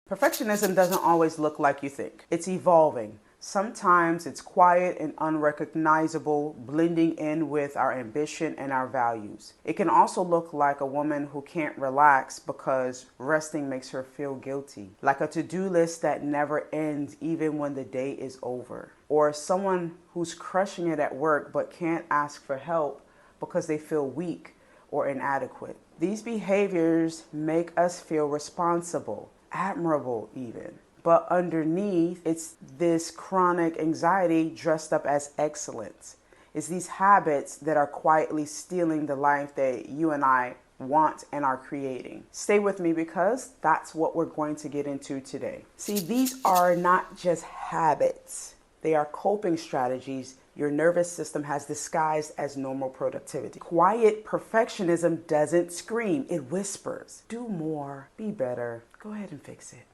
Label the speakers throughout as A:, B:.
A: Perfectionism doesn't always look like you think. It's evolving. Sometimes it's quiet and unrecognizable, blending in with our ambition and our values. It can also look like a woman who can't relax because resting makes her feel guilty, like a to-do list that never ends even when the day is over, or someone who's crushing it at work but can't ask for help because they feel weak or inadequate. These behaviors make us feel responsible, admirable even. But underneath, it's this chronic anxiety dressed up as excellence. It's these habits that are quietly stealing the life that you and I want and are creating. Stay with me because that's what we're going to get into today. See, these are not just habits. They are coping strategies your nervous system has disguised as normal productivity. Quiet perfectionism doesn't scream, it whispers. Do more, be better, go ahead and fix it.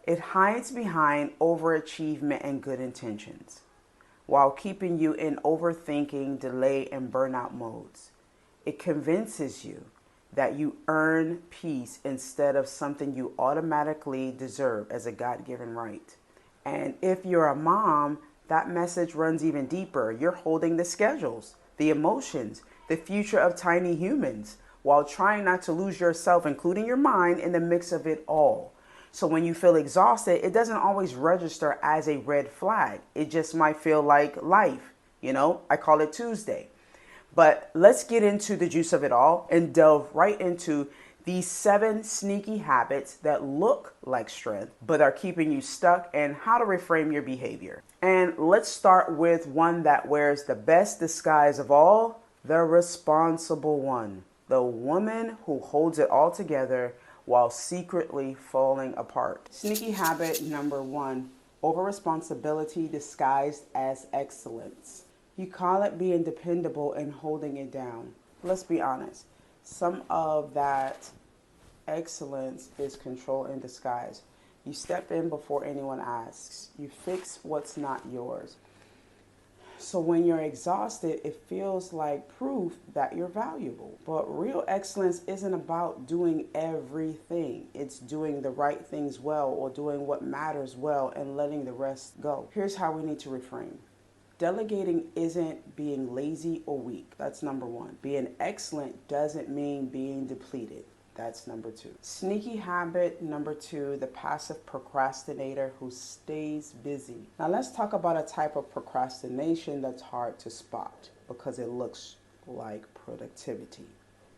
A: It hides behind overachievement and good intentions while keeping you in overthinking, delay, and burnout modes. It convinces you that you earn peace instead of something you automatically deserve as a God-given right. And if you're a mom, that message runs even deeper. You're holding the schedules, the emotions, the future of tiny humans, while trying not to lose yourself, including your mind, in the mix of it all. So when you feel exhausted, it doesn't always register as a red flag. It just might feel like life. I call it Tuesday. But let's get into the juice of it all and delve right into these 7 sneaky habits that look like strength, but are keeping you stuck, and how to reframe your behavior. And let's start with one that wears the best disguise of all, the responsible one. The woman who holds it all together while secretly falling apart. Sneaky habit number 1, over-responsibility disguised as excellence. You call it being dependable and holding it down. Let's be honest. Some of that excellence is control in disguise. You step in before anyone asks. You fix what's not yours. So when you're exhausted, it feels like proof that you're valuable. But real excellence isn't about doing everything. It's doing the right things well, or doing what matters well and letting the rest go. Here's how we need to reframe. Delegating isn't being lazy or weak. That's number 1. Being excellent doesn't mean being depleted. That's number 2. Sneaky habit number 2, the passive procrastinator who stays busy. Now let's talk about a type of procrastination that's hard to spot because it looks like productivity,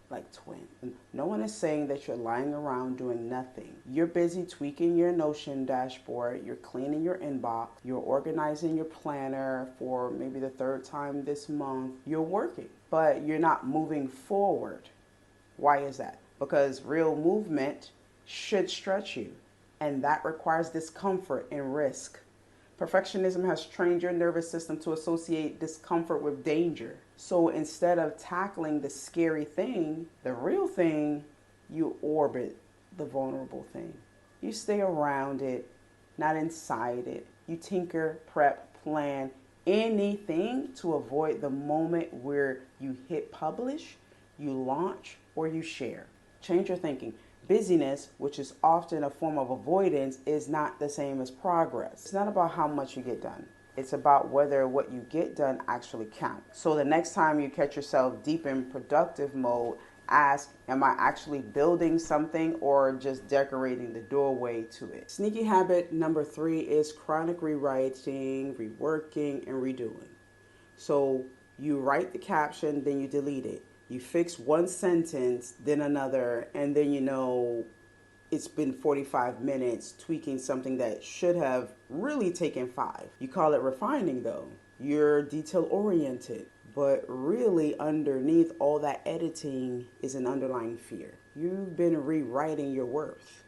A: like twin. No one is saying that you're lying around doing nothing. You're busy tweaking your Notion dashboard, you're cleaning your inbox, you're organizing your planner for maybe the 3rd time this month. You're working, but you're not moving forward. Why is that? Because real movement should stretch you, and that requires discomfort and risk. Perfectionism has trained your nervous system to associate discomfort with danger. So instead of tackling the scary thing, the real thing, you orbit the vulnerable thing. You stay around it, not inside it. You tinker, prep, plan anything to avoid the moment where you hit publish, you launch, or you share. Change your thinking. Busyness, which is often a form of avoidance, is not the same as progress. It's not about how much you get done. It's about whether what you get done actually counts. So the next time you catch yourself deep in productive mode, ask, am I actually building something or just decorating the doorway to it? Sneaky habit number 3 is chronic rewriting, reworking, and redoing. So you write the caption, then you delete it. You fix one sentence, then another, and then it's been 45 minutes tweaking something that should have really taken 5. You call it refining though. You're detail oriented, but really underneath all that editing is an underlying fear. You've been rewriting your worth.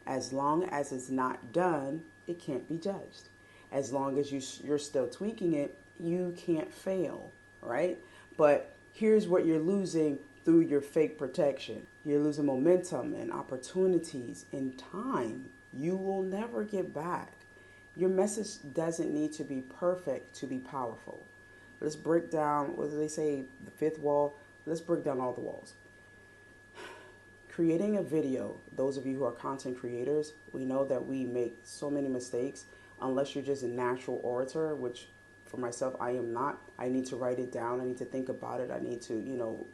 A: As long as it's not done, it can't be judged. As long as you're still tweaking it, you can't fail, right? But here's what you're losing through your fake protection. You're losing momentum and opportunities and time you will never get back. Your message doesn't need to be perfect to be powerful. Let's break down, what do they say, the 5th wall? Let's break down all the walls. Creating a video, those of you who are content creators, we know that we make so many mistakes unless you're just a natural orator, which for myself, I am not. I need to write it down. I need to think about it. I need to,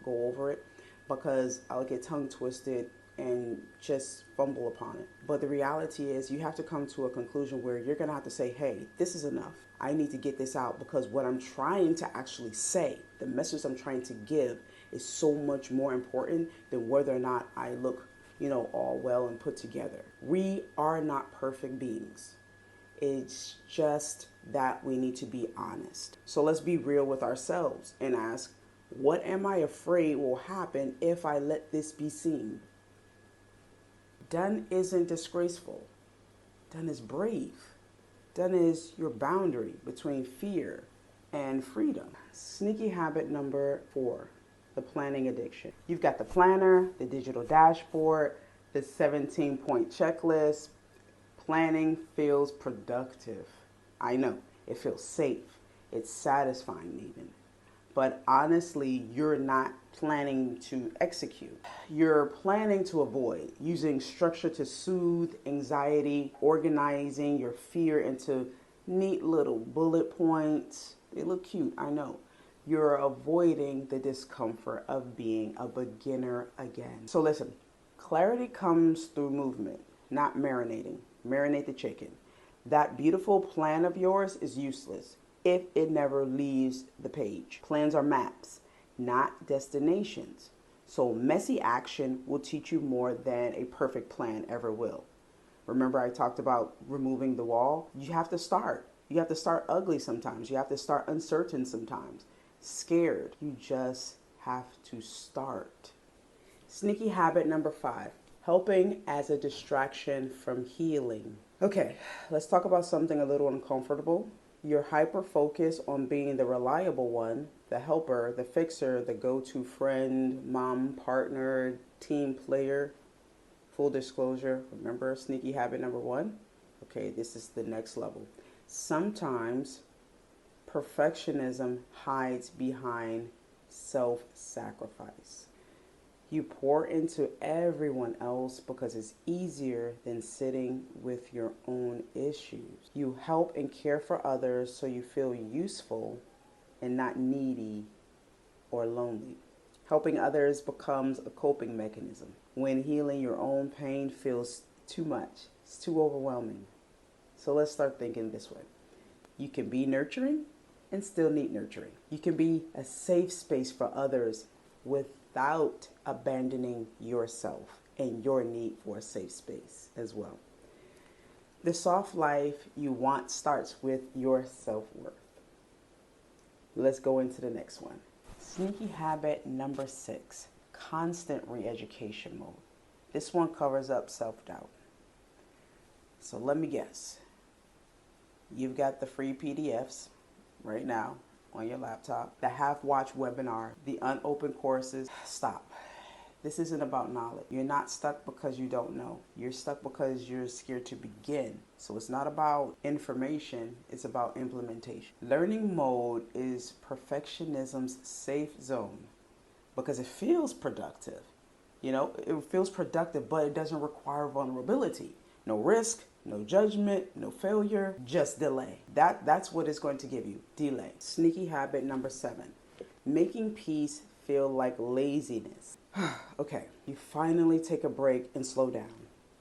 A: go over it because I'll get tongue twisted and just fumble upon it. But the reality is you have to come to a conclusion where you're going to have to say, hey, this is enough. I need to get this out because what I'm trying to actually say, the message I'm trying to give is so much more important than whether or not I look, all well and put together. We are not perfect beings. It's just that we need to be honest. So let's be real with ourselves and ask, what am I afraid will happen if I let this be seen? Done isn't disgraceful. Done is brave. Done is your boundary between fear and freedom. Sneaky habit number 4, the planning addiction. You've got the planner, the digital dashboard, the 17-point checklist. Planning feels productive. I know, it feels safe. It's satisfying even. But honestly, you're not planning to execute. You're planning to avoid, using structure to soothe anxiety, organizing your fear into neat little bullet points. They look cute, I know. You're avoiding the discomfort of being a beginner again. So listen, clarity comes through movement, not marinating. Marinate the chicken. That beautiful plan of yours is useless if it never leaves the page. Plans are maps, not destinations. So messy action will teach you more than a perfect plan ever will. Remember I talked about removing the wall? You have to start. You have to start ugly sometimes. You have to start uncertain sometimes. Scared. You just have to start. Sneaky habit number 5. Helping as a distraction from healing. Okay, let's talk about something a little uncomfortable. You're hyper-focused on being the reliable one, the helper, the fixer, the go-to friend, mom, partner, team player. Full disclosure, remember sneaky habit number 1? Okay, this is the next level. Sometimes perfectionism hides behind self-sacrifice. You pour into everyone else because it's easier than sitting with your own issues. You help and care for others so you feel useful and not needy or lonely. Helping others becomes a coping mechanism when healing your own pain feels too much. It's too overwhelming. So let's start thinking this way. You can be nurturing and still need nurturing. You can be a safe space for others without abandoning yourself and your need for a safe space as well. The soft life you want starts with your self-worth. Let's go into the next one. Sneaky habit number 6, constant re-education mode. This one covers up self-doubt. So let me guess. You've got the free PDFs right now on your laptop, the half-watched webinar, the unopened courses. Stop. This isn't about knowledge. You're not stuck because you don't know. You're stuck because you're scared to begin. So it's not about information, it's about implementation. Learning mode is perfectionism's safe zone because it feels productive. It feels productive, but it doesn't require vulnerability. No risk, no judgment, no failure, just delay. That's what it's going to give you, delay. Sneaky habit number 7, making peace feel like laziness. Okay, you finally take a break and slow down.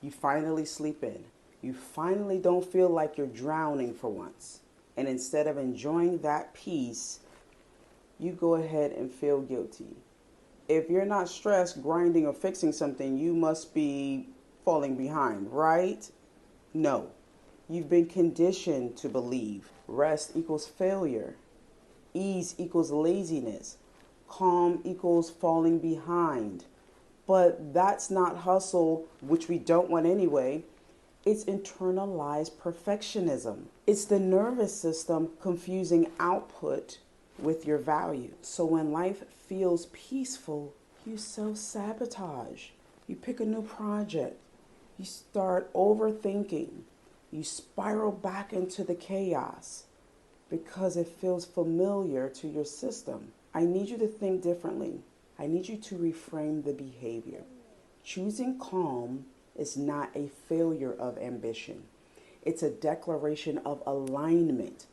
A: You finally sleep in. You finally don't feel like you're drowning for once. And instead of enjoying that peace, you go ahead and feel guilty. If you're not stressed, grinding, or fixing something, you must be falling behind, right? No. You've been conditioned to believe rest equals failure. Ease equals laziness. Calm equals falling behind. But that's not hustle, which we don't want anyway. It's internalized perfectionism. It's the nervous system confusing output with your value. So when life feels peaceful, you self-sabotage. You pick a new project. You start overthinking. You spiral back into the chaos because it feels familiar to your system. I need you to think differently. I need you to reframe the behavior. Choosing calm is not a failure of ambition. It's a declaration of alignment.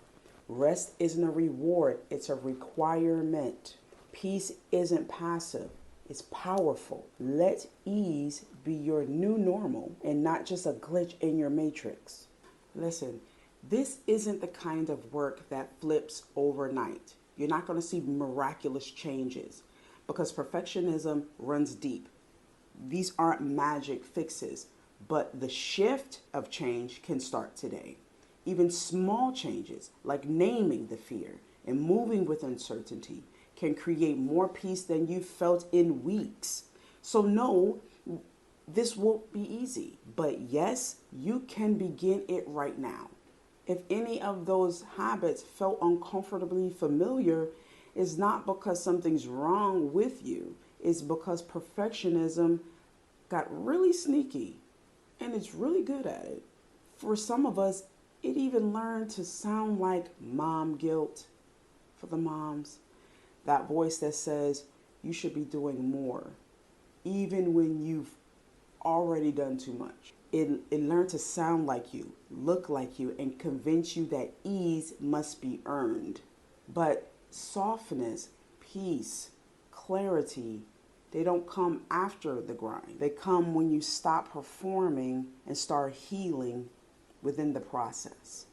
A: Rest isn't a reward, it's a requirement. Peace isn't passive, it's powerful. Let ease be your new normal and not just a glitch in your matrix. Listen, this isn't the kind of work that flips overnight. You're not going to see miraculous changes because perfectionism runs deep. These aren't magic fixes, but the shift of change can start today. Even small changes like naming the fear and moving with uncertainty can create more peace than you've felt in weeks. So, no, this won't be easy, but yes, you can begin it right now. If any of those habits felt uncomfortably familiar, it's not because something's wrong with you, it's because perfectionism got really sneaky and it's really good at it. For some of us, it even learned to sound like mom guilt for the moms. That voice that says you should be doing more, even when you've already done too much. It learned to sound like you, look like you, and convince you that ease must be earned. But softness, peace, clarity, they don't come after the grind. They come when you stop performing and start healing within the process.